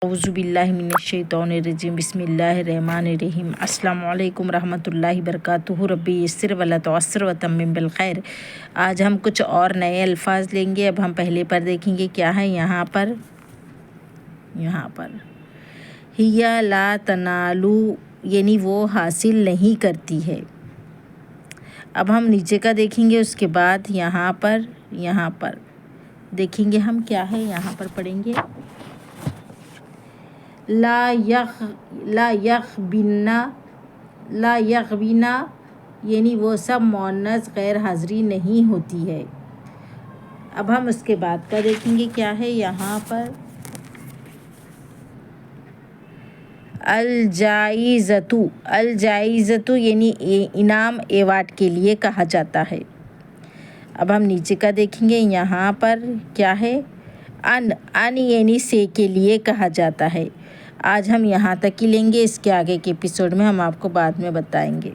اعوذ باللہ من الشیطان الرجیم بسم اللہ الرحمن الرحیم السلام علیکم رحمۃ اللہ وبرکاتہ ربی یسر ولا تعسر وتمم بالخیر۔ آج ہم کچھ اور نئے الفاظ لیں گے۔ اب ہم پہلے پر دیکھیں گے کیا ہے یہاں پر ہیا لا تنالو یعنی وہ حاصل نہیں کرتی ہے۔ اب ہم نیچے کا دیکھیں گے، اس کے بعد یہاں پر دیکھیں گے ہم کیا ہے، یہاں پر پڑھیں گے لا یغبنا یعنی وہ سب مؤنث غیر حاضری نہیں ہوتی ہے۔ اب ہم اس کے بعد کا دیکھیں گے کیا ہے یہاں پر الجائزۃ یعنی انعام ایوارڈ کے لیے کہا جاتا ہے۔ اب ہم نیچے کا دیکھیں گے، یہاں پر کیا ہے ان یعنی سے کے لیے کہا جاتا ہے۔ آج ہم یہاں تک ہی لیں گے، اس کے آگے کے ایپیسوڈ میں ہم آپ کو بعد میں بتائیں گے۔